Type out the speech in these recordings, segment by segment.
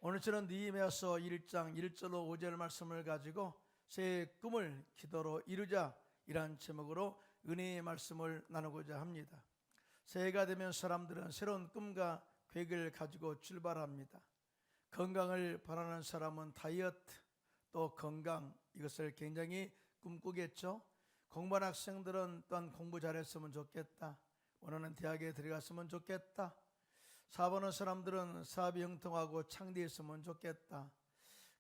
오늘 저는 느헤미야서 1장 1절로 5절 말씀을 가지고 새 꿈을 기도로 이루자 이란 제목으로 은혜의 말씀을 나누고자 합니다. 새해가 되면 사람들은 새로운 꿈과 계획을 가지고 출발합니다. 건강을 바라는 사람은 다이어트 또 건강 이것을 굉장히 꿈꾸겠죠. 공부하는 학생들은 또한 공부 잘했으면 좋겠다, 원하는 대학에 들어갔으면 좋겠다. 사업하는 사람들은 사업이 형통하고 창대했으면 좋겠다.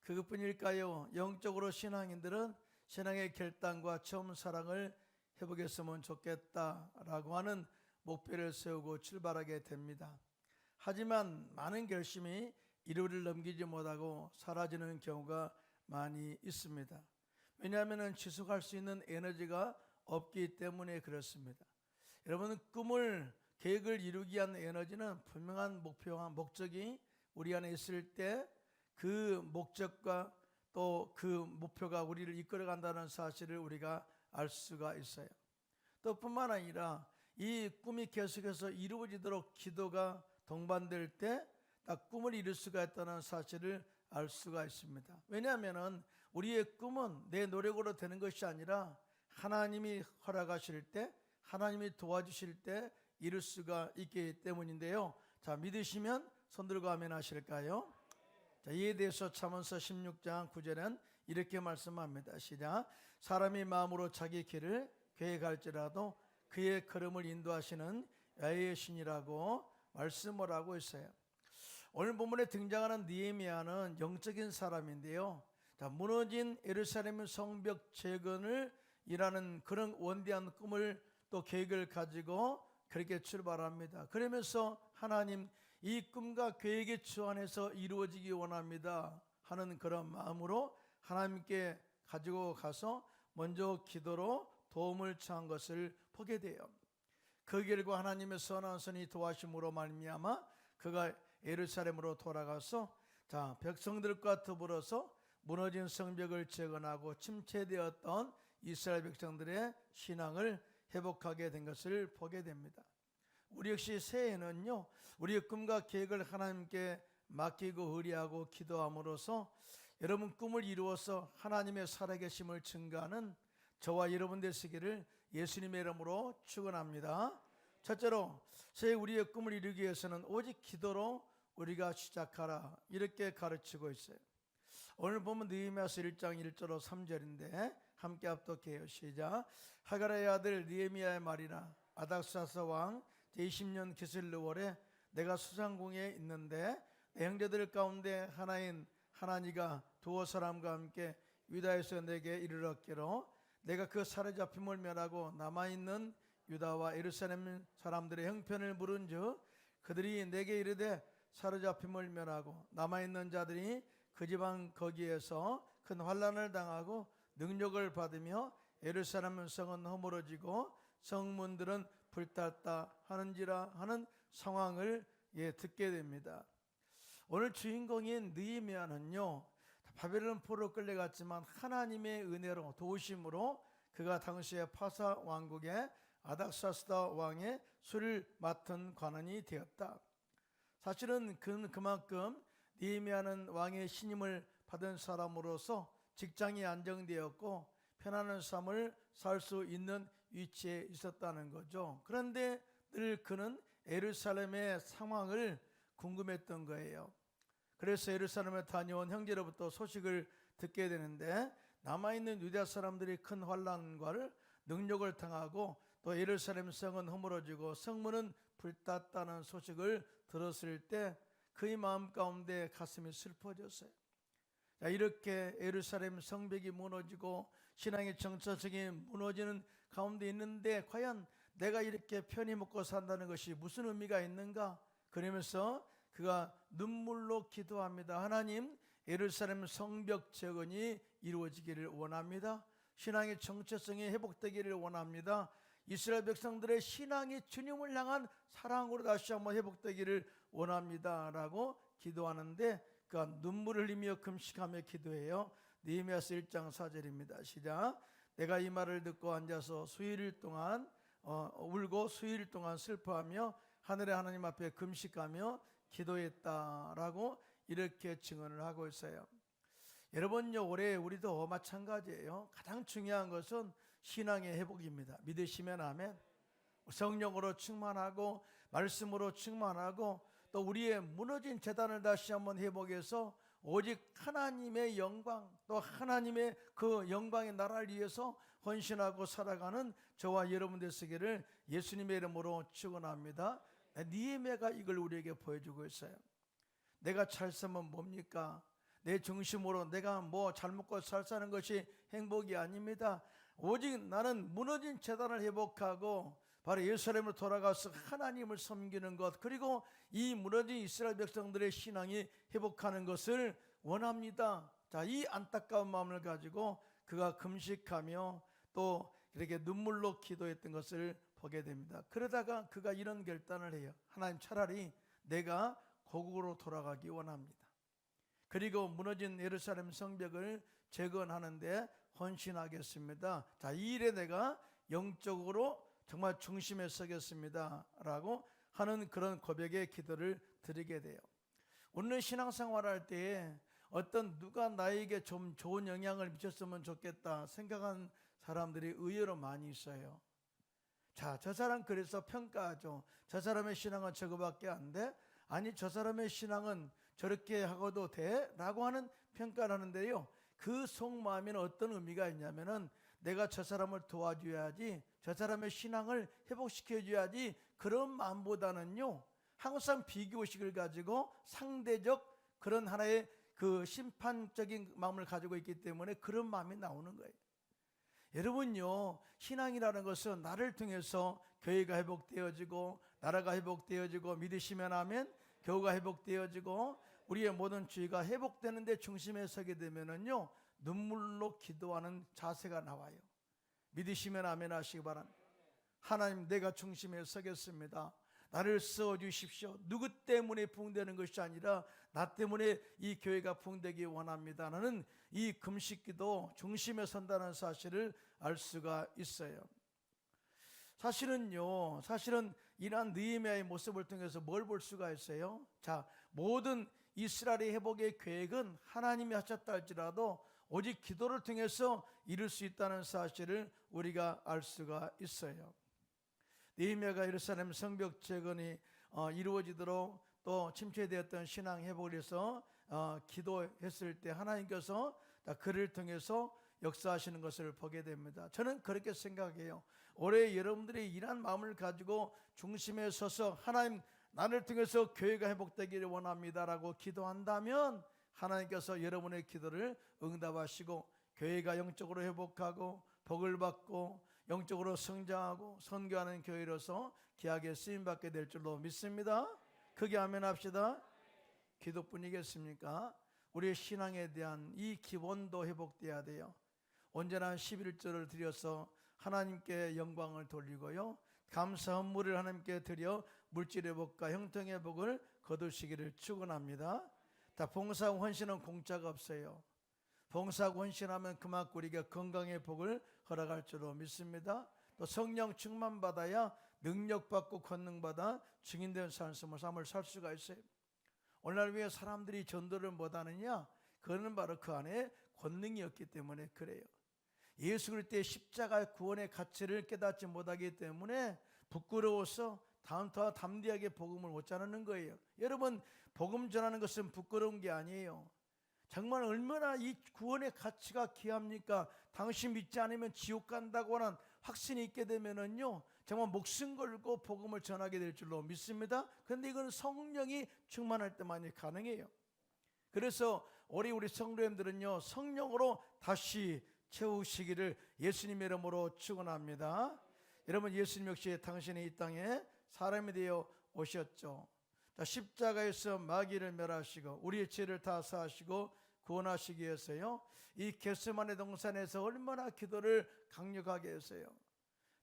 그것뿐일까요? 영적으로 신앙인들은 신앙의 결단과 처음 사랑을 해보겠으면 좋겠다라고 하는 목표를 세우고 출발하게 됩니다. 하지만 많은 결심이 이루를 넘기지 못하고 사라지는 경우가 많이 있습니다. 왜냐하면 지속할 수 있는 에너지가 없기 때문에 그렇습니다. 여러분, 계획을 이루기 위한 에너지는 분명한 목표와 목적이 우리 안에 있을 때 그 목적과 또 그 목표가 우리를 이끌어 간다는 사실을 우리가 알 수가 있어요. 또 뿐만 아니라 이 꿈이 계속해서 이루어지도록 기도가 동반될 때 딱 꿈을 이룰 수가 있다는 사실을 알 수가 있습니다. 왜냐하면 우리의 꿈은 내 노력으로 되는 것이 아니라 하나님이 허락하실 때, 하나님이 도와주실 때 이룰 수가 있기 때문인데요. 자, 믿으시면 손 들고 아멘 하실까요? 자, 이에 대해서 잠언서 16장 9절은 이렇게 말씀합니다. 시작. 사람이 마음으로 자기 길을 계획할지라도 그의 걸음을 인도하시는 야훼의 신이라고 말씀을 하고 있어요. 오늘 본문에 등장하는 느헤미야는 영적인 사람인데요. 자, 무너진 예루살렘 성벽 재건을 일하는 그런 원대한 꿈을 또 계획을 가지고 그렇게 출발합니다. 그러면서 하나님, 이 꿈과 계획의 주 안에서 이루어지기 원합니다 하는 그런 마음으로 하나님께 가지고 가서 먼저 기도로 도움을 청한 것을 보게 돼요. 그 결과 하나님의 선한 선이 도와심으로 말미암아 그가 예루살렘으로 돌아가서 백성들과 더불어서 무너진 성벽을 재건하고 침체되었던 이스라엘 백성들의 신앙을 회복하게 된 것을 보게 됩니다. 우리 역시 새해에는요, 우리의 꿈과 계획을 하나님께 맡기고 의뢰하고 기도함으로써 여러분 꿈을 이루어서 하나님의 살아계심을 증거하는 저와 여러분 되시기를 예수님의 이름으로 축원합니다. 첫째로, 새해 우리의 꿈을 이루기 위해서는 오직 기도로 우리가 시작하라 이렇게 가르치고 있어요. 오늘 보면 느헤미야서 1장 1절로 3절인데 함께 합독해요. 시작. 하가랴의 아들 느헤미야의 말이라. 아닥사스 왕 제20년 기슬르월에 내가 수상궁에 있는데 내 형제들 가운데 하나인 하나니가 두어 사람과 함께 유다에서 내게 이르렀기로 내가 그 사로잡힘을 멸하고 남아있는 유다와 예루살렘 사람들의 형편을 물은즉 그들이 내게 이르되 사로잡힘을 멸하고 남아있는 자들이 그 지방 거기에서 큰 환난을 당하고 능력을 받으며 예루살렘 성은 허물어지고 성문들은 불탔다 하는지라 하는 상황을 듣게 됩니다. 오늘 주인공인 느헤미야는요, 바벨론 포로 끌려갔지만 하나님의 은혜로 도우심으로 그가 당시에 파사 왕국의 아닥사스다 왕의 수를 맡은 관원이 되었다. 사실은 그만큼 느헤미야는 왕의 신임을 받은 사람으로서 직장이 안정되었고 편안한 삶을 살 수 있는 위치에 있었다는 거죠. 그런데 늘 그는 예루살렘의 상황을 궁금했던 거예요. 그래서 예루살렘에 다녀온 형제로부터 소식을 듣게 되는데 남아있는 유다 사람들이 큰 환난과 능력을 당하고 또 예루살렘 성은 허물어지고 성문은 불탔다는 소식을 들었을 때 그의 마음 가운데 가슴이 슬퍼졌어요. 자, 이렇게 예루살렘 성벽이 무너지고 신앙의 정체성이 무너지는 가운데 있는데 과연 내가 이렇게 편히 먹고 산다는 것이 무슨 의미가 있는가? 그러면서 그가 눈물로 기도합니다. 하나님, 예루살렘 성벽 재건이 이루어지기를 원합니다. 신앙의 정체성이 회복되기를 원합니다. 이스라엘 백성들의 신앙이 주님을 향한 사랑으로 다시 한번 회복되기를 원합니다 라고 기도하는데 그가 눈물을 흘리며 금식하며 기도해요. 느헤미야서 1장 4절입니다. 시작. 내가 이 말을 듣고 앉아서 수일 동안 울고 수일 동안 슬퍼하며 하늘의 하나님 앞에 금식하며 기도했다라고 이렇게 증언을 하고 있어요. 여러분요, 올해 우리도 마찬가지예요. 가장 중요한 것은 신앙의 회복입니다. 믿으시면 아멘. 성령으로 충만하고 말씀으로 충만하고 또 우리의 무너진 재단을 다시 한번 회복해서 오직 하나님의 영광, 또 하나님의 그 영광의 나라를 위해서 헌신하고 살아가는 저와 여러분 되시기를 예수님의 이름으로 축원합니다. 느헤미야가 이걸 우리에게 보여주고 있어요. 내가 잘 살면 뭡니까? 내 중심으로 내가 뭐 잘 먹고 잘 사는 것이 행복이 아닙니다. 오직 나는 무너진 재단을 회복하고 바로 예루살렘으로 돌아가서 하나님을 섬기는 것, 그리고 이 무너진 이스라엘 백성들의 신앙이 회복하는 것을 원합니다. 자, 이 안타까운 마음을 가지고 그가 금식하며 또 이렇게 눈물로 기도했던 것을 보게 됩니다. 그러다가 그가 이런 결단을 해요. 하나님, 차라리 내가 고국으로 돌아가기 원합니다. 그리고 무너진 예루살렘 성벽을 재건하는데 헌신하겠습니다. 자, 이 일에 내가 영적으로 정말 중심에 서겠습니다 라고 하는 그런 고백의 기도를 드리게 돼요. 오늘 신앙생활할 때에 어떤 누가 나에게 좀 좋은 영향을 미쳤으면 좋겠다 생각한 사람들이 의외로 많이 있어요. 자, 저 사람 그래서 평가하죠. 저 사람의 신앙은 저거밖에 안 돼? 아니, 저 사람의 신앙은 저렇게 하고도 돼? 라고 하는 평가를 하는데요, 그 속마음에는 어떤 의미가 있냐면은 내가 저 사람을 도와줘야지, 저 사람의 신앙을 회복시켜줘야지, 그런 마음보다는요 항상 비교의식을 가지고 상대적 그런 하나의 그 심판적인 마음을 가지고 있기 때문에 그런 마음이 나오는 거예요. 여러분요, 신앙이라는 것은 나를 통해서 교회가 회복되어지고 나라가 회복되어지고 믿으시면 하면 교회가 회복되어지고 우리의 모든 주의가 회복되는데 중심에 서게 되면은요 눈물로 기도하는 자세가 나와요. 믿으시면 아멘 하시기 바랍니다. 하나님, 내가 중심에 서겠습니다. 나를 써주십시오. 누구 때문에 부흥되는 것이 아니라 나 때문에 이 교회가 부흥되기 원합니다. 나는 이 금식기도 중심에 선다는 사실을 알 수가 있어요. 사실은 이러한 느헤미야의 모습을 통해서 뭘 볼 수가 있어요? 자, 모든 이스라엘의 회복의 계획은 하나님이 하셨다 할지라도 오직 기도를 통해서 이룰 수 있다는 사실을 우리가 알 수가 있어요. 느헤미야가 예루살렘 성벽 재건이 이루어지도록 또 침체되었던 신앙 회복을 위해서 기도했을 때 하나님께서 그를 통해서 역사하시는 것을 보게 됩니다. 저는 그렇게 생각해요. 올해 여러분들이 이런 마음을 가지고 중심에 서서 하나님, 나를 통해서 교회가 회복되기를 원합니다라고 기도한다면 하나님께서 여러분의 기도를 응답하시고 교회가 영적으로 회복하고 복을 받고 영적으로 성장하고 선교하는 교회로서 귀하게 쓰임받게 될 줄로 믿습니다. 크게 아멘 합시다. 기도뿐이겠습니까? 우리의 신앙에 대한 이 기본도 회복돼야 돼요. 언제나 11조를 드려서 하나님께 영광을 돌리고요, 감사 헌물을 하나님께 드려 물질의 복과 형통의 복을 거두시기를 축원합니다. 다 봉사하고 헌신은 공짜가 없어요. 봉사하고 헌신하면 그만큼 우리가 건강의 복을 허락할 줄로 믿습니다. 또 성령 충만 받아야 능력받고 권능받아 증인된 삶을 살 수가 있어요. 오늘날 왜 사람들이 전도를 못하느냐? 그거는 바로 그 안에 권능이 없기 때문에 그래요. 예수 그리스도의 십자가의 구원의 가치를 깨닫지 못하기 때문에 부끄러워서 다음과 담대하게 복음을 못 전하는 거예요. 여러분, 복음 전하는 것은 부끄러운 게 아니에요. 정말 얼마나 이 구원의 가치가 귀합니까? 당신 믿지 않으면 지옥 간다고 하는 확신이 있게 되면은요 정말 목숨 걸고 복음을 전하게 될 줄로 믿습니다. 그런데 이건 성령이 충만할 때만이 가능해요. 그래서 우리 성도님들은요 성령으로 다시 채우시기를 예수님의 이름으로 축원합니다. 여러분, 예수님 역시 당신이 이 땅에 사람이 되어 오셨죠. 십자가에서 마귀를 멸하시고 우리의 죄를 다 사하시고 구원하시기 위해서요 이 겟세마네 동산에서 얼마나 기도를 강력하게 했어요.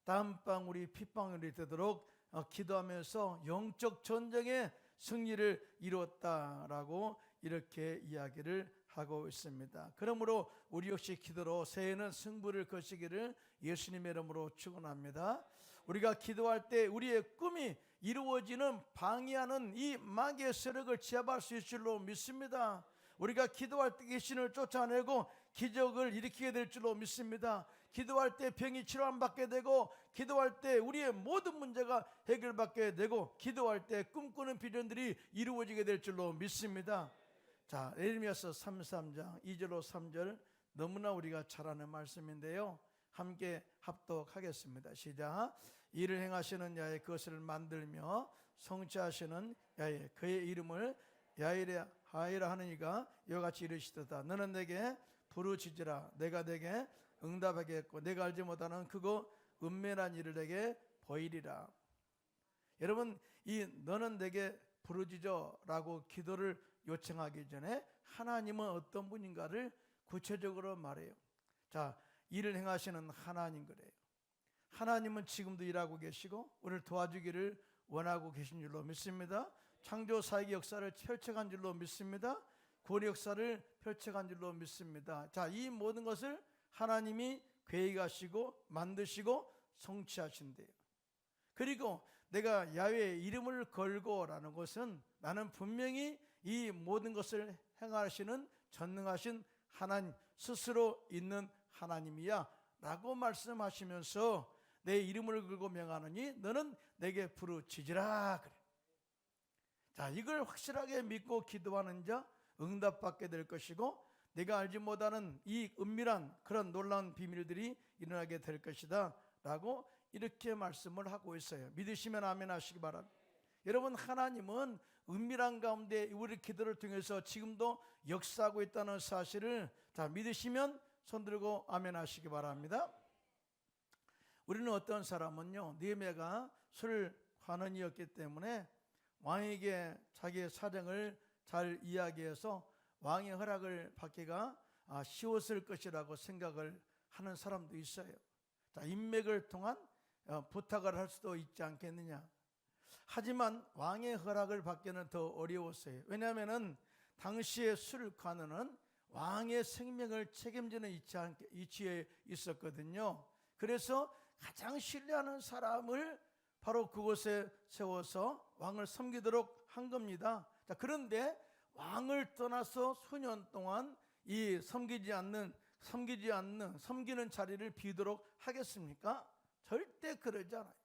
다음방 우리 핏방울이 되도록 기도하면서 영적 전쟁의 승리를 이루었다라고 이렇게 이야기를 하고 있습니다. 그러므로 우리 역시 기도로 새해에는 승부를 거시기를 예수님의 이름으로 축원합니다. 우리가 기도할 때 우리의 꿈이 이루어지는 방해하는 이 마귀의 세력을 제압할 수 있을 줄로 믿습니다. 우리가 기도할 때 귀신을 쫓아내고 기적을 일으키게 될 줄로 믿습니다. 기도할 때 병이 치료받게 되고, 기도할 때 우리의 모든 문제가 해결받게 되고, 기도할 때 꿈꾸는 비전들이 이루어지게 될 줄로 믿습니다. 자, 예레미야서 33장 2절로 3절, 너무나 우리가 잘 아는 말씀인데요, 함께 합독하겠습니다. 시작. 이를 행하시는 야에 그것을 만들며 성취하시는 야에 그의 이름을 야이레 하이라 하느니가 이와 같이 이르시도다. 너는 내게 부르짖으라. 내가 내게 응답하겠고 내가 알지 못하는 크고 은밀한 일을 내게 보이리라. 여러분, 이 너는 내게 부르짖어라고 기도를 요청하기 전에 하나님은 어떤 분인가를 구체적으로 말해요. 자, 일을 행하시는 하나님 그래요. 하나님은 지금도 일하고 계시고 우리를 도와주기를 원하고 계신 줄로 믿습니다. 창조 사역의 역사를 펼쳐간 줄로 믿습니다. 구원의 역사를 펼쳐간 줄로 믿습니다. 자, 이 모든 것을 하나님이 계획하시고 만드시고 성취하신대요. 그리고 내가 야훼의 이름을 걸고라는 것은 나는 분명히 이 모든 것을 행하시는 전능하신 하나님 스스로 있는 하나님이야 라고 말씀하시면서 내 이름을 걸고 명하느니 너는 내게 부르짖으라 그래. 자, 이걸 확실하게 믿고 기도하는 자 응답받게 될 것이고, 내가 알지 못하는 이 은밀한 그런 놀라운 비밀들이 일어나게 될 것이다 라고 이렇게 말씀을 하고 있어요. 믿으시면 아멘 하시기 바랍니다. 여러분, 하나님은 은밀한 가운데 우리 기도를 통해서 지금도 역사하고 있다는 사실을 자 믿으시면 손들고 아멘 하시기 바랍니다. 우리는 어떤 사람은요, 느헤미야가 술 환원이었기 때문에 왕에게 자기의 사정을 잘 이야기해서 왕의 허락을 받기가 쉬웠을 것이라고 생각을 하는 사람도 있어요. 자, 인맥을 통한 부탁을 할 수도 있지 않겠느냐. 하지만 왕의 허락을 받기는 더 어려웠어요. 왜냐하면 당시의 술관원은 왕의 생명을 책임지는 위치에 있었거든요. 그래서 가장 신뢰하는 사람을 바로 그곳에 세워서 왕을 섬기도록 한 겁니다. 자, 그런데 왕을 떠나서 수년 동안 이 섬기는 자리를 비도록 하겠습니까? 절대 그러지 않아요.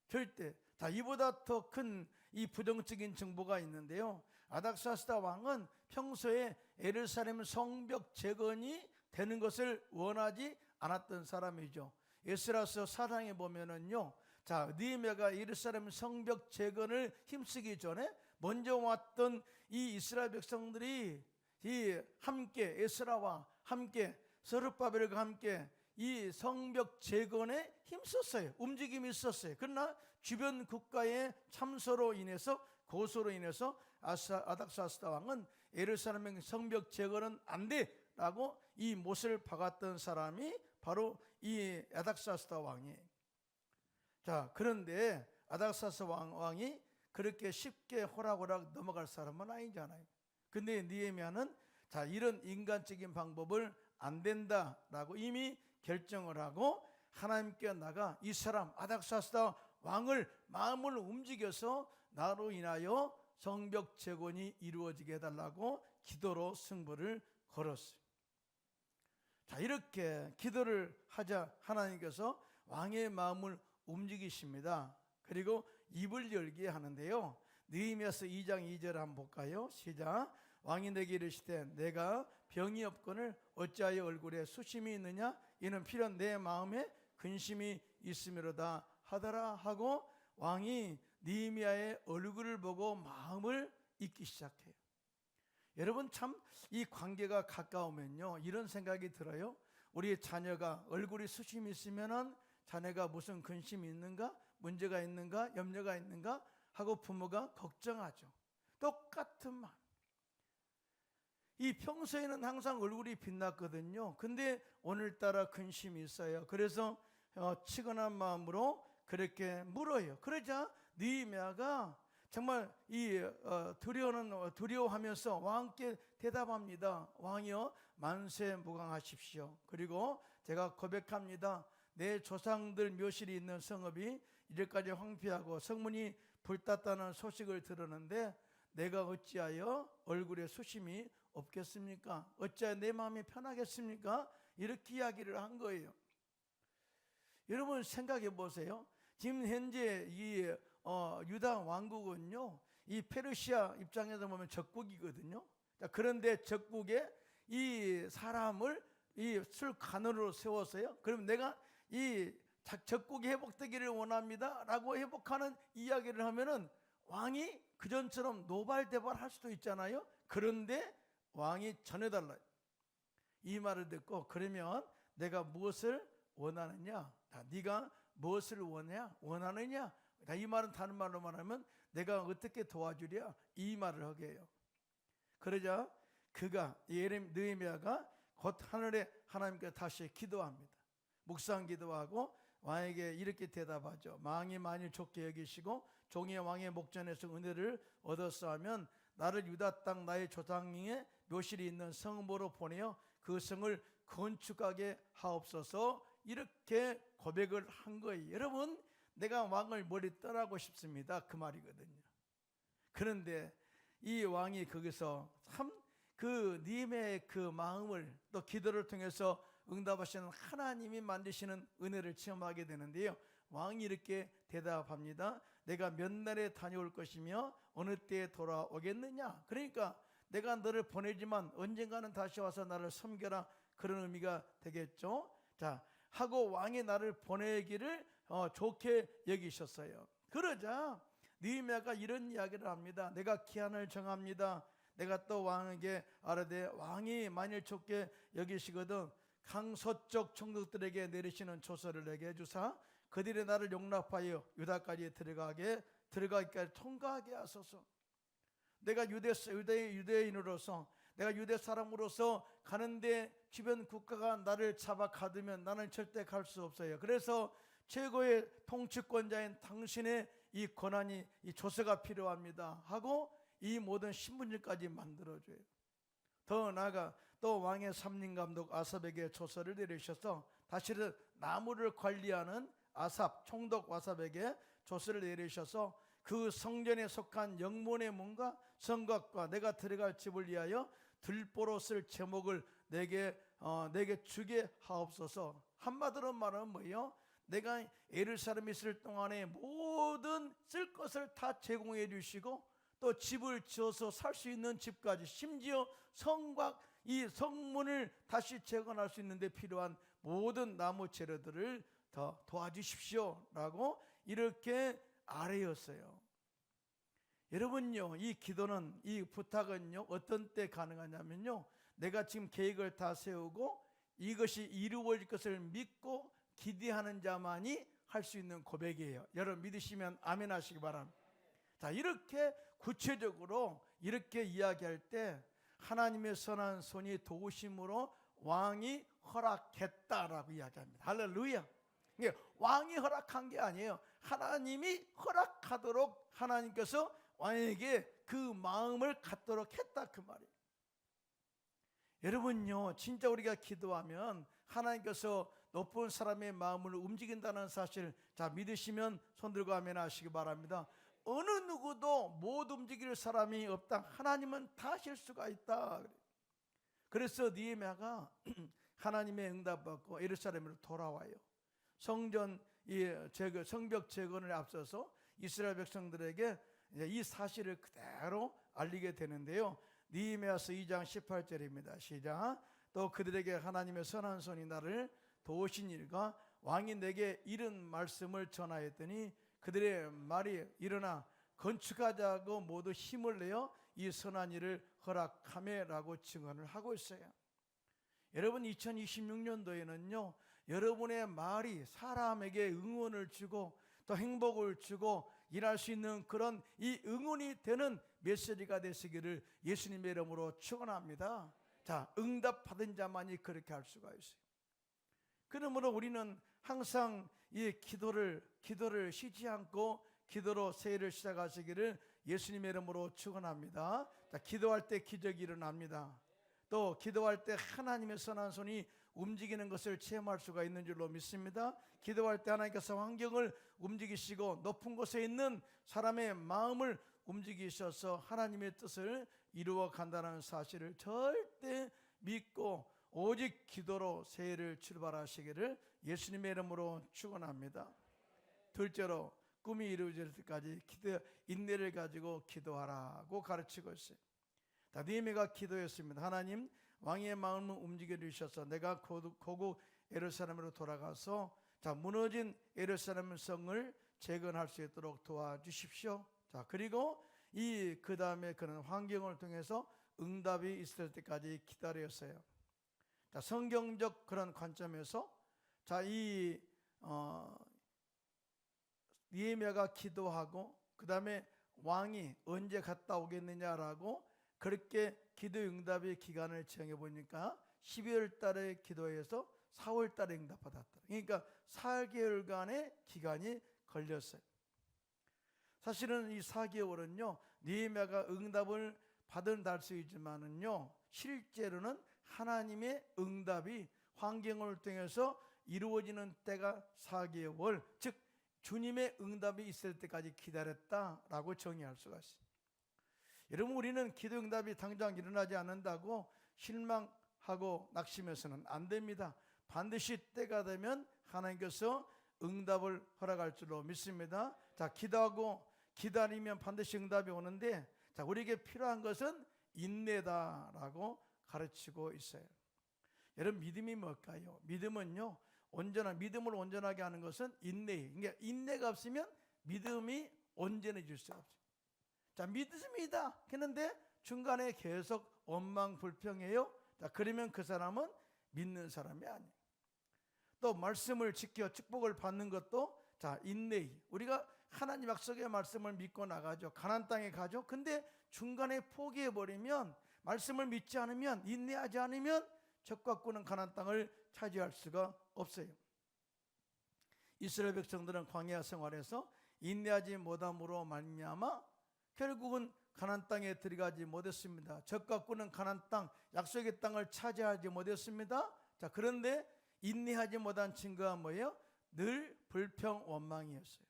절대. 자, 이보다 더 큰 이 부정적인 정보가 있는데요, 아닥사스다 왕은 평소에 예루살렘 성벽 재건이 되는 것을 원하지 않았던 사람이죠. 에스라서 4장에 보면은요, 자, 느헤미야가 예루살렘 성벽 재건을 힘쓰기 전에 먼저 왔던 이 이스라엘 백성들이 이 함께 에스라와 함께 스룹바벨과 함께 이 성벽 재건에 힘썼어요. 움직임이 있었어요. 그러나 주변 국가의 참소로 인해서, 고소로 인해서 아닥사스다 왕은 예루살렘 성벽 재건은 안 돼라고 이 못을 박았던 사람이 바로 이 아닥사스다 왕이에요. 자, 그런데 아닥사스 왕이 그렇게 쉽게 호락호락 넘어갈 사람은 아니잖아요. 근데 느헤미야는 자, 이런 인간적인 방법을 안 된다라고 이미 결정을 하고 하나님께 나가 이 사람 아닥사스다 왕을 마음을 움직여서 나로 인하여 성벽 재건이 이루어지게 해달라고 기도로 승부를 걸었어요. 자, 이렇게 기도를 하자 하나님께서 왕의 마음을 움직이십니다. 그리고 입을 열게 하는데요, 느헤미야서 2장 2절 한번 볼까요? 시작. 왕이 내게 이르시되 내가 병이 없거늘 어찌하여 얼굴에 수심이 있느냐? 이는 필연 내 마음에 근심이 있음이로다 하더라 하고 왕이 느헤미야의 얼굴을 보고 마음을 잊기 시작해요. 여러분, 참 이 관계가 가까우면요 이런 생각이 들어요. 우리 자녀가 얼굴이 수심이 있으면은 자네가 무슨 근심이 있는가, 문제가 있는가, 염려가 있는가 하고 부모가 걱정하죠. 똑같은 마음. 이 평소에는 항상 얼굴이 빛났거든요. 근데 오늘따라 근심이 있어요. 그래서 치근한 마음으로 그렇게 물어요. 그러자 느헤미야가 정말 이 두려워하면서 왕께 대답합니다. 왕이여, 만세 무강하십시오. 그리고 제가 고백합니다. 내 조상들 묘실이 있는 성읍이 이제까지 황폐하고 성문이 불탔다는 소식을 들었는데 내가 어찌하여 얼굴에 수심이 없겠습니까? 어찌하여 내 마음이 편하겠습니까? 이렇게 이야기를 한 거예요. 여러분 생각해 보세요. 지금 현재 이 유다 왕국은요, 이 페르시아 입장에서 보면 적국이거든요. 자, 그런데 적국에 이 사람을 이 술관원으로 세웠어요. 그럼 내가 이 적국이 회복되기를 원합니다 라고 회복하는 이야기를 하면은 왕이 그전처럼 노발대발할 수도 있잖아요. 그런데 왕이 전해달라, 이 말을 듣고 그러면 내가 무엇을 원하느냐, 네가 무엇을 원하느냐, 이 말은 다른 말로 말하면 내가 어떻게 도와주랴, 이 말을 하게 해요. 그러자 그가 느헤미야가 곧 하늘에 하나님께 다시 기도합니다. 묵상 기도하고 왕에게 이렇게 대답하죠. 왕이 만일 좋게 여기시고 종의 왕의 목전에서 은혜를 얻었어 하면 나를 유다 땅 나의 조상의 묘실이 있는 성읍으로 보내어 그 성을 건축하게 하옵소서, 이렇게 고백을 한 거예요. 여러분, 내가 왕을 멀리 떠나고 싶습니다, 그 말이거든요. 그런데 이 왕이 거기서 참 그 느헤미야의 그 마음을 또 기도를 통해서 응답하시는 하나님이 만드시는 은혜를 체험하게 되는데요. 왕이 이렇게 대답합니다. 내가 몇 날에 다녀올 것이며 어느 때에 돌아오겠느냐. 그러니까 내가 너를 보내지만 언젠가는 다시 와서 나를 섬겨라, 그런 의미가 되겠죠. 자, 하고 왕이 나를 보내기를 좋게 여기셨어요. 그러자 느헤미야가 이런 이야기를 합니다. 내가 기한을 정합니다. 내가 또 왕에게 아뢰되 왕이 만일 좋게 여기시거든 강서쪽 총독들에게 내리시는 조서를 내게 해주사 그들이 나를 용납하여 유다까지 들어가기까지 통과하게 하소서. 내가 유대인으로서, 내가 유대 사람으로서 가는데 주변 국가가 나를 잡아 가두면 나는 절대 갈 수 없어요. 그래서 최고의 통치권자인 당신의 이 권한이, 이 조서가 필요합니다 하고 이 모든 신분증까지 만들어줘요. 더 나아가 또 왕의 삼림감독 아삽에게 조서를 내리셔서 다시는 나무를 관리하는 총독 아삽에게 조서를 내리셔서 그 성전에 속한 영문의 문과 성곽과 내가 들어갈 집을 위하여 들보로 쓸 제목을 내게 주게 하옵소서. 한마디로 말하면 뭐예요? 내가 예루살렘에 있을 동안에 모든 쓸 것을 다 제공해 주시고 또 집을 지어서 살 수 있는 집까지, 심지어 성곽, 이 성문을 다시 재건할 수 있는 데 필요한 모든 나무 재료들을 더 도와주십시오 라고 이렇게 아뢰었어요. 여러분요, 이 기도는, 이 부탁은요 어떤 때 가능하냐면요, 내가 지금 계획을 다 세우고 이것이 이루어질 것을 믿고 기대하는 자만이 할 수 있는 고백이에요. 여러분 믿으시면 아멘 하시기 바랍니다. 자, 이렇게 구체적으로 이렇게 이야기할 때 하나님의 선한 손이 도우심으로 왕이 허락했다라고 이야기합니다. 할렐루야. 왕이 허락한 게 아니에요. 하나님이 허락하도록 하나님께서 왕에게 그 마음을 갖도록 했다, 그 말이에요. 여러분요, 진짜 우리가 기도하면 하나님께서 높은 사람의 마음을 움직인다는 사실, 자, 믿으시면 손 들고 아멘 하시기 바랍니다. 어느 누구도 못 움직일 사람이 없다. 하나님은 다 하실 수가 있다. 그래서 느헤미야가 하나님의 응답받고 예루살렘으로 돌아와요. 성벽 재건을 앞서서 이스라엘 백성들에게 이 사실을 그대로 알리게 되는데요. 느헤미야서 2장 18절입니다. 시작. 또 그들에게 하나님의 선한 손이 나를 도우신 일과 왕이 내게 이른 말씀을 전하였더니 그들의 말이 일어나 건축하자고 모두 힘을 내어 이 선한 일을 허락하매라고 증언을 하고 있어요. 여러분 2026년도에는요 여러분의 말이 사람에게 응원을 주고 또 행복을 주고 일할 수 있는 그런 이 응원이 되는 메시지가 되시기를 예수님의 이름으로 축원합니다. 자, 응답받은 자만이 그렇게 할 수가 있어요. 그러므로 우리는 항상 이 기도를 쉬지 않고 기도로 새해를 시작하시기를 예수님의 이름으로 축원합니다. 자, 기도할 때 기적이 일어납니다. 또 기도할 때 하나님의 선한 손이 움직이는 것을 체험할 수가 있는 줄로 믿습니다. 기도할 때 하나님께서 환경을 움직이시고 높은 곳에 있는 사람의 마음을 움직이셔서 하나님의 뜻을 이루어 간다는 사실을 절대 믿고 오직 기도로 새해를 출발하시기를 예수님의 이름으로 축원합니다. 둘째로, 꿈이 이루어질 때까지 인내를 가지고 기도하라고 가르치고 있어요. 느헤미야가 기도했습니다. 하나님, 왕의 마음을 움직여 주셔서 내가 고국 예루살렘으로 돌아가서 무너진 예루살렘 성을 재건할 수 있도록 도와주십시오. 그리고 그 다음에 그런 환경을 통해서 응답이 있을 때까지 기다렸어요. 성경적 그런 관점에서 느헤미야가 기도하고 그 다음에 왕이 언제 갔다 오겠느냐라고 그렇게 기도 응답의 기간을 정해 보니까 12월 달에 기도해서 4월 달에 응답받았다. 그러니까 4개월간의 기간이 걸렸어요. 사실은 이 4개월은요, 느헤미야가 응답을 받은 달수이지만은요, 실제로는 하나님의 응답이 환경을 통해서 이루어지는 때가 4개월, 즉 주님의 응답이 있을 때까지 기다렸다라고 정의할 수가 있습니다. 여러분, 우리는 기도 응답이 당장 일어나지 않는다고 실망하고 낙심해서는 안 됩니다. 반드시 때가 되면 하나님께서 응답을 허락할 줄로 믿습니다. 기도하고 기다리면 반드시 응답이 오는데, 우리에게 필요한 것은 인내다라고 가르치고 있어요. 여러분, 믿음이 뭘까요? 믿음은요, 믿음을 온전하게 하는 것은 인내예요. 그러니까 인내가 없으면 믿음이 온전해질 수가 없어요. 믿습니다. 그런데 중간에 계속 원망불평해요. 그러면 그 사람은 믿는 사람이 아니에요. 또 말씀을 지켜 축복을 받는 것도 인내예요. 우리가 하나님 약속의 말씀을 믿고 나가죠. 가나안 땅에 가죠. 근데 중간에 포기해버리면, 말씀을 믿지 않으면, 인내하지 않으면 적과 꾸는 가나안 땅을 차지할 수가 없어요. 이스라엘 백성들은 광야 생활에서 인내하지 못함으로 말미암아 결국은 가나안 땅에 들어가지 못했습니다. 적과 꾸는 가나안 땅, 약속의 땅을 차지하지 못했습니다. 그런데 인내하지 못한 증거가 뭐예요? 늘 불평 원망이었어요.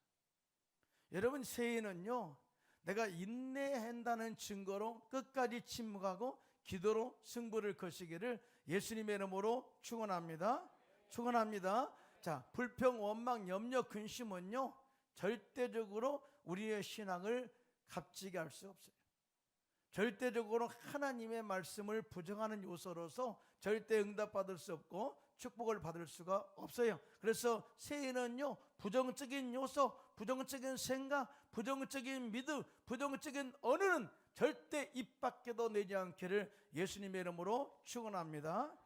여러분, 새해는요, 내가 인내한다는 증거로 끝까지 침묵하고 기도로 승부를 거시기를 예수님의 이름으로 축원합니다. 축원합니다. 불평, 원망, 염려, 근심은요, 절대적으로 우리의 신앙을 값지게 할 수 없어요. 절대적으로 하나님의 말씀을 부정하는 요소로서 절대 응답받을 수 없고 축복을 받을 수가 없어요. 그래서 새해는요, 부정적인 요소, 부정적인 생각, 부정적인 믿음, 부정적인 언어는 절대 입 밖에도 내지 않기를 예수님의 이름으로 축원합니다.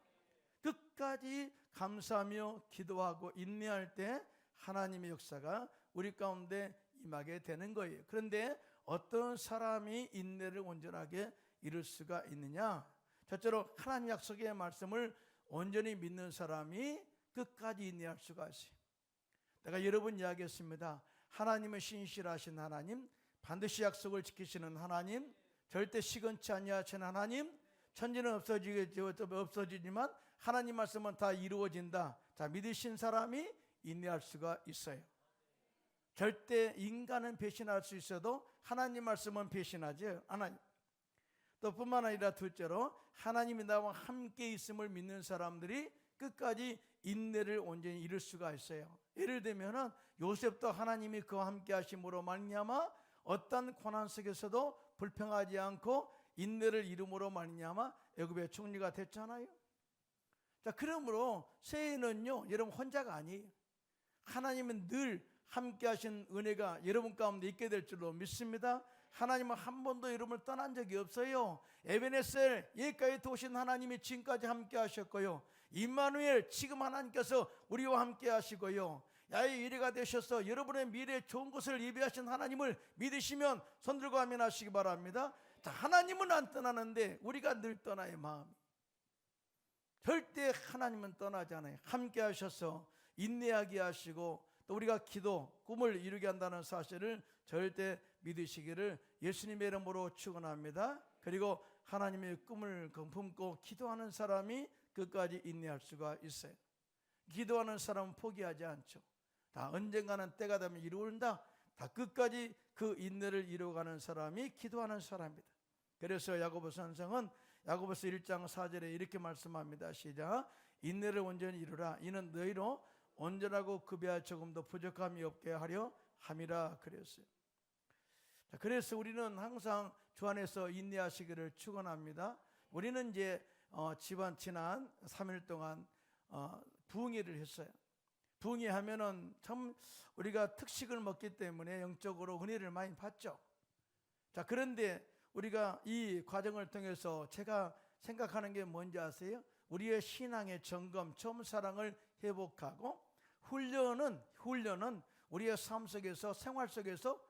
끝까지 감사하며 기도하고 인내할 때 하나님의 역사가 우리 가운데 임하게 되는 거예요. 그런데 어떤 사람이 인내를 온전하게 이룰 수가 있느냐? 첫째로 하나님 약속의 말씀을 온전히 믿는 사람이 끝까지 인내할 수가 있어요. 내가 여러 번 이야기했습니다. 하나님은 신실하신 하나님, 반드시 약속을 지키시는 하나님, 절대 시건치 아니하시는 하나님, 천지는 없어지지만 하나님 말씀은 다 이루어진다. 믿으신 사람이 인내할 수가 있어요. 절대 인간은 배신할 수 있어도 하나님 말씀은 배신하지 않아요. 또 뿐만 아니라 둘째로 하나님이 나와 함께 있음을 믿는 사람들이 끝까지 인내를 온전히 이룰 수가 있어요. 예를 들면 요셉도 하나님이 그와 함께 하심으로 말미암아 어떤 고난 속에서도 불평하지 않고 인내를 이름으로 말미암아 애굽의 총리가 됐잖아요. 그러므로 새해는요, 여러분 혼자가 아니에요. 하나님은 늘 함께 하신 은혜가 여러분 가운데 있게 될 줄로 믿습니다. 하나님은 한 번도 여러분을 떠난 적이 없어요. 에베네셀, 여기까지 도신 하나님이 지금까지 함께 하셨고요. 임마누엘, 지금 하나님께서 우리와 함께 하시고요. 야의 이래가 되셔서 여러분의 미래에 좋은 것을 예비하신 하나님을 믿으시면 손들고 아멘 하시기 바랍니다. 하나님은 안 떠나는데 우리가 늘 떠나요. 마음이 절대 하나님은 떠나지 않아요. 함께 하셔서 인내하게 하시고 또 우리가 기도, 꿈을 이루게 한다는 사실을 절대 믿으시기를 예수님의 이름으로 축원합니다. 그리고 하나님의 꿈을 품고 기도하는 사람이 끝까지 인내할 수가 있어요. 기도하는 사람은 포기하지 않죠. 다 언젠가는 때가 되면 이루어진다. 다 끝까지 그 인내를 이루어가는 사람이 기도하는 사람입니다. 그래서 야고보 선생은 야고보서 1장 4절에 이렇게 말씀합니다. 시작. 인내를 온전히 이루라. 이는 너희로 온전하고 급여할 조금도 부족함이 없게 하려 함이라 그랬어요. 자, 그래서 우리는 항상 주 안에서 인내하시기를 축원합니다. 우리는 이제 지난 3일 동안 부흥회를 했어요. 부흥회 하면은 참 우리가 특식을 먹기 때문에 영적으로 은혜를 많이 받죠. 자, 그런데 우리가 이 과정을 통해서 제가 생각하는 게 뭔지 아세요? 우리의 신앙의 점검, 처음 사랑을 회복하고 훈련은 우리의 삶 속에서 생활 속에서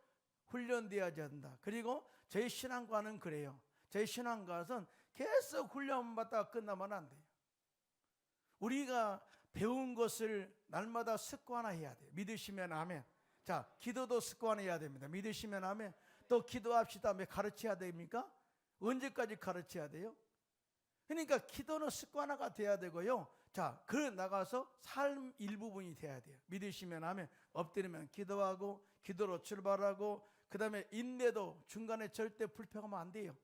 훈련되어야 된다. 그리고 제 신앙과는 그래요. 제 신앙과는 계속 훈련받다가 끝나면 안 돼요. 우리가 배운 것을 날마다 습관화해야 돼요. 믿으시면 아멘. 자, 기도도 습관해야 됩니다. 믿으시면 아멘. 또 기도합시다. 왜 가르쳐야 됩니까? 언제까지 가르쳐야 돼요? 그러니까 기도는 습관화가 돼야 되고요. 자, 그 나가서 삶 일부분이 돼야 돼요. 믿으시면 아멘. 엎드리면 기도하고 기도로 출발하고 그 다음에 인내도 중간에 절대 불평하면 안 돼요.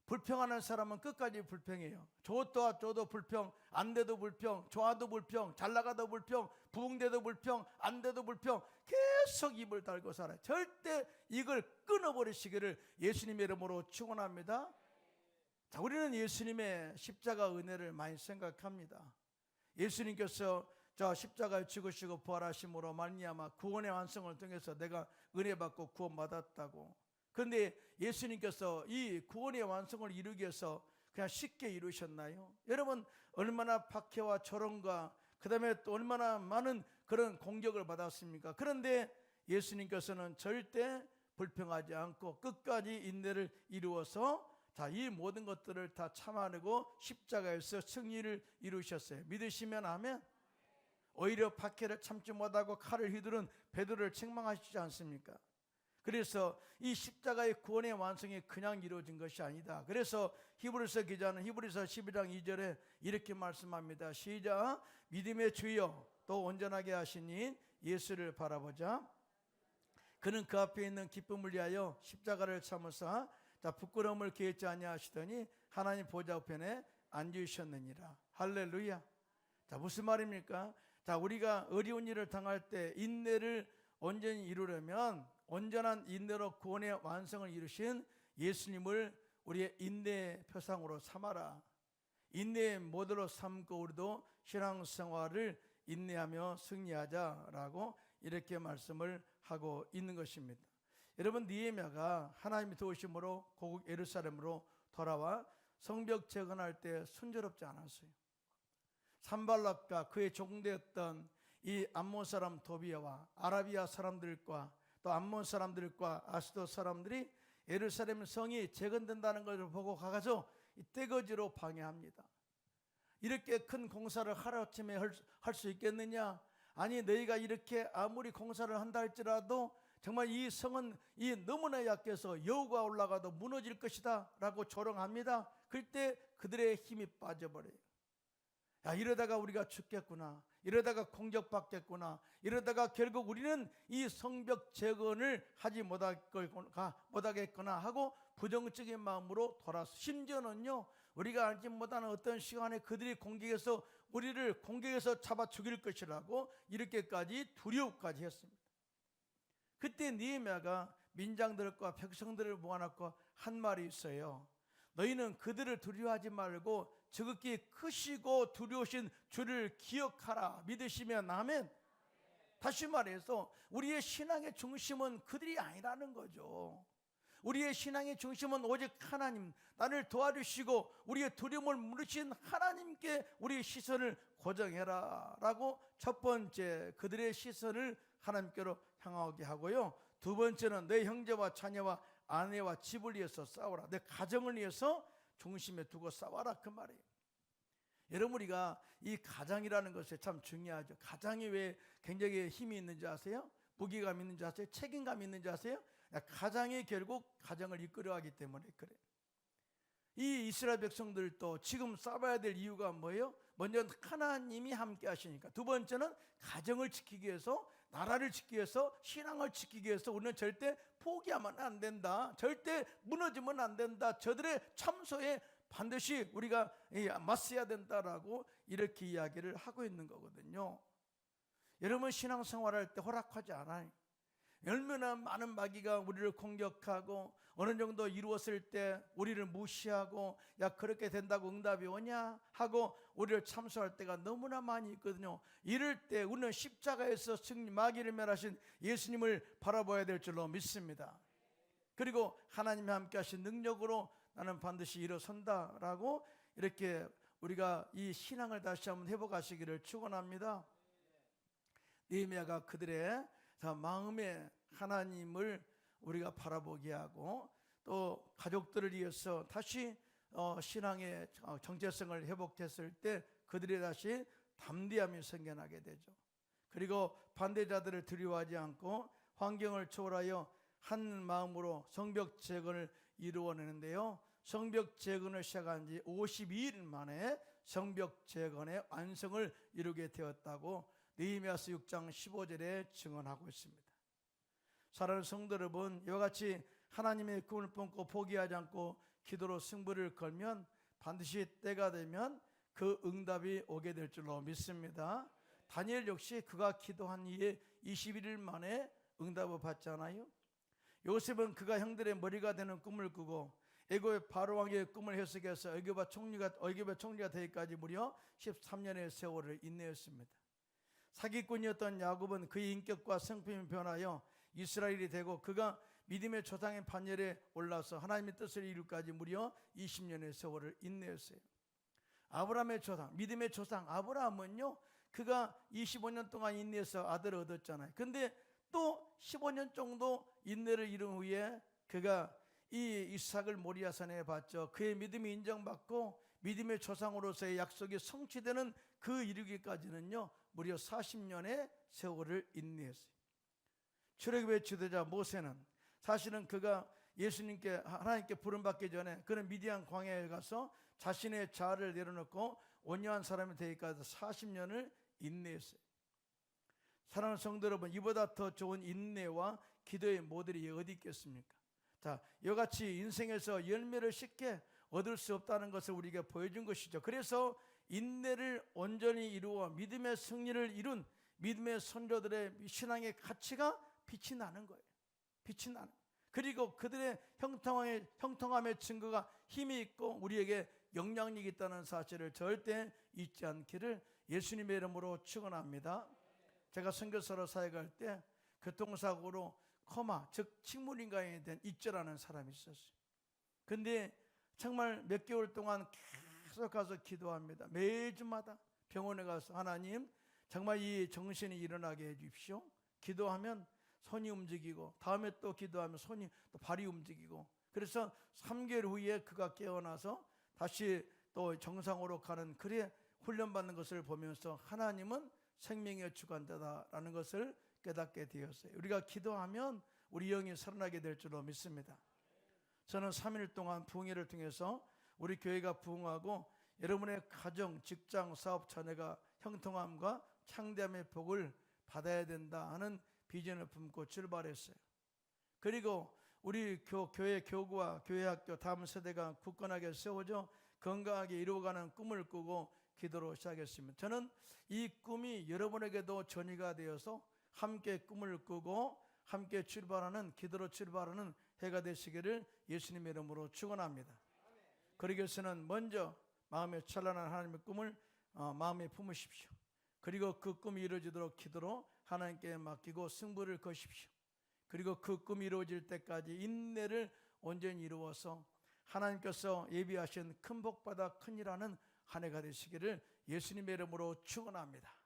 불평하는 사람은 끝까지 불평해요. 줘도 불평, 안 돼도 불평, 좋아도 불평, 잘 나가도 불평, 부흥돼도 불평, 안 돼도 불평, 계속 입을 달고 살아요. 절대 이걸 끊어버리시기를 예수님의 이름으로 축원합니다. 자, 우리는 예수님의 십자가 은혜를 많이 생각합니다. 예수님께서 자, 십자가에 죽으시고 부활하심으로 말미암아 구원의 완성을 통해서 내가 은혜 받고 구원받았다고. 그런데 예수님께서 이 구원의 완성을 이루기 위해서 그냥 쉽게 이루셨나요? 여러분, 얼마나 박해와 조롱과 그 다음에 또 얼마나 많은 그런 공격을 받았습니까? 그런데 예수님께서는 절대 불평하지 않고 끝까지 인내를 이루어서 자, 이 모든 것들을 다 참아내고 십자가에서 승리를 이루셨어요. 믿으시면 아멘. 오히려 박해를 참지 못하고 칼을 휘두른 베드로를 책망하시지 않습니까? 그래서 이 십자가의 구원의 완성이 그냥 이루어진 것이 아니다. 그래서 히브리서 기자는 히브리서 12장 2절에 이렇게 말씀합니다. 시작. 믿음의 주여 또 온전하게 하시니 예수를 바라보자. 그는 그 앞에 있는 기쁨을 위하여 십자가를 참으사 자, 부끄러움을 기회치 아니하시더니 하나님 보좌 우편에 앉으셨느니라. 할렐루야. 자, 무슨 말입니까? 자, 우리가 어려운 일을 당할 때 인내를 온전히 이루려면 온전한 인내로 구원의 완성을 이루신 예수님을 우리의 인내의 표상으로 삼아라. 인내의 모델로 삼고 우리도 신앙생활을 인내하며 승리하자라고 이렇게 말씀을 하고 있는 것입니다. 여러분, 느헤미야가 하나님의 도우심으로 고국 예루살렘으로 돌아와 성벽 재건할 때 순조롭지 않았어요. 산발락과 그의 종되었던 이 암몬 사람 도비아와 아라비아 사람들과 또 암몬 사람들과 아스도 사람들이 예루살렘 성이 재건된다는 것을 보고 가서 이 떼거지로 방해합니다. 이렇게 큰 공사를 하루아침에 할 수 있겠느냐? 아니, 너희가 이렇게 아무리 공사를 한다 할지라도 정말 이 성은 이 너무나 약해서 여우가 올라가도 무너질 것이다 라고 조롱합니다. 그때 그들의 힘이 빠져버려요. 야, 이러다가 우리가 죽겠구나, 이러다가 공격받겠구나, 이러다가 결국 우리는 이 성벽 재건을 하지 못하겠거나 하고 부정적인 마음으로 돌아서, 심지어는요 우리가 알지 못하는 어떤 시간에 그들이 우리를 공격해서 잡아 죽일 것이라고 이렇게까지 두려움까지 했습니다. 그때 느헤미야가 민장들과 백성들을 모아놓고 한 말이 있어요. 너희는 그들을 두려워하지 말고 지극히 크시고 두려우신 주를 기억하라. 믿으시면 아멘. 다시 말해서 우리의 신앙의 중심은 그들이 아니라는 거죠. 우리의 신앙의 중심은 오직 하나님, 나를 도와주시고 우리의 두려움을 물으신 하나님께 우리의 시선을 고정해라 라고 첫 번째 그들의 시선을 하나님께로 향하게 하고요, 두 번째는 내 형제와 자녀와 아내와 집을 위해서 싸워라. 내 가정을 위해서 중심에 두고 싸워라, 그 말이에요. 여러분, 우리가 이 가장이라는 것이 참 중요하죠. 가장이 왜 굉장히 힘이 있는지 아세요? 무게감 있는지 아세요? 책임감 있는지 아세요? 가장이 결국 가정을 이끌어가기 때문에 그래요. 이 이스라엘 백성들도 지금 싸워야 될 이유가 뭐예요? 먼저 하나님이 함께 하시니까. 두 번째는 가정을 지키기 위해서, 나라를 지키기 위해서, 신앙을 지키기 위해서 우리는 절대 포기하면 안 된다. 절대 무너지면 안 된다. 저들의 참소에 반드시 우리가 맞서야 된다라고 이렇게 이야기를 하고 있는 거거든요. 여러분, 신앙생활할 때 허락하지 않아요. 얼마나 많은 마귀가 우리를 공격하고 어느 정도 이루었을 때 우리를 무시하고, 야 그렇게 된다고 응답이 오냐 하고 우리를 참소할 때가 너무나 많이 있거든요. 이럴 때 우리는 십자가에서 승리, 마귀를 멸하신 예수님을 바라봐야 될 줄로 믿습니다. 그리고 하나님이 함께 하신 능력으로 나는 반드시 일어선다라고 이렇게 우리가 이 신앙을 다시 한번 회복하시기를 축원합니다. 느헤미야가 그들의 마음에 하나님을 우리가 바라보게 하고, 또 가족들을 위해서 다시 신앙의 정체성을 회복했을 때 그들이 다시 담대함이 생겨나게 되죠. 그리고 반대자들을 두려워하지 않고 환경을 초월하여 한 마음으로 성벽 재건을 이루어내는데요, 성벽 재건을 시작한 지 52일 만에 성벽 재건의 완성을 이루게 되었다고 느헤미야서 6장 15절에 증언하고 있습니다. 사랑하는 성도 여러분, 이와 같이 하나님의 꿈을 품고 포기하지 않고 기도로 승부를 걸면 반드시 때가 되면 그 응답이 오게 될 줄로 믿습니다. 다니엘 역시 그가 기도한 이에 21일 만에 응답을 받잖아요. 요셉은 그가 형들의 머리가 되는 꿈을 꾸고 애굽의 바로 왕의 꿈을 해석해서 애굽의 총리가 되기까지 무려 13년의 세월을 인내했습니다. 사기꾼이었던 야곱은 그의 인격과 성품이 변하여 이스라엘이 되고, 그가 믿음의 조상의 반열에 올라서 하나님의 뜻을 이루기까지 무려 20년의 세월을 인내했어요. 아브라함의 조상, 믿음의 조상 아브라함은요, 그가 25년 동안 인내해서 아들을 얻었잖아요. 근데 또 15년 정도 인내를 이룬 후에 그가 이 이삭을 모리아산에 봤죠. 그의 믿음이 인정받고 믿음의 조상으로서의 약속이 성취되는 그 이루기까지는요 무려 40년의 세월을 인내했어요. 출애굽의 지도자 모세는 사실은 그가 하나님께 부름받기 전에 그는 미디안 광야에 가서 자신의 자아를 내려놓고 온유한 사람이 되기까지 40년을 인내했어요. 사랑하는 성도 여러분, 이보다 더 좋은 인내와 기도의 모델이 어디 있겠습니까? 자, 이같이 인생에서 열매를 쉽게 얻을 수 없다는 것을 우리에게 보여준 것이죠. 그래서 인내를 온전히 이루어 믿음의 승리를 이룬 믿음의 선조들의 신앙의 가치가 빛이 나는 거예요. 빛이 나는. 그리고 그들의 형통함의 증거가 힘이 있고 우리에게 영향력이 있다는 사실을 절대 잊지 않기를 예수님의 이름으로 축원합니다. 제가 선교사로 사역할 때 교통사고로 코마, 즉 식물인간이 된 이쩌라는 사람이 있었어요. 근데 정말 몇 개월 동안 계속 가서 기도합니다. 매주마다 병원에 가서 하나님 정말 이 정신이 일어나게 해 주십시오. 기도하면 손이 움직이고, 다음에 또 기도하면 또 발이 움직이고, 그래서 3개월 후에 그가 깨어나서 다시 또 정상으로 가는 그래 훈련받는 것을 보면서 하나님은 생명의 주관자다라는 것을 깨닫게 되었어요. 우리가 기도하면 우리 영이 살아나게 될 줄로 믿습니다. 저는 3일 동안 부흥회를 통해서 우리 교회가 부흥하고 여러분의 가정, 직장, 사업, 자녀가 형통함과 창대함의 복을 받아야 된다 하는 비전을 품고 출발했어요. 그리고 우리 교회 교구와 교회 학교 다음 세대가 굳건하게 세워져 건강하게 이루어가는 꿈을 꾸고 기도로 시작했습니다. 저는 이 꿈이 여러분에게도 전이가 되어서 함께 꿈을 꾸고 함께 출발하는, 기도로 출발하는 해가 되시기를 예수님의 이름으로 축원합니다. 그러기 위해서는 먼저 마음에 찬란한 하나님의 꿈을 마음에 품으십시오. 그리고 그 꿈이 이루어지도록 기도로 하나님께 맡기고 승부를 거십시오. 그리고 그 꿈이 이루어질 때까지 인내를 온전히 이루어서 하나님께서 예비하신 큰 복받아 큰일하는 한 해가 되시기를 예수님의 이름으로 축원합니다.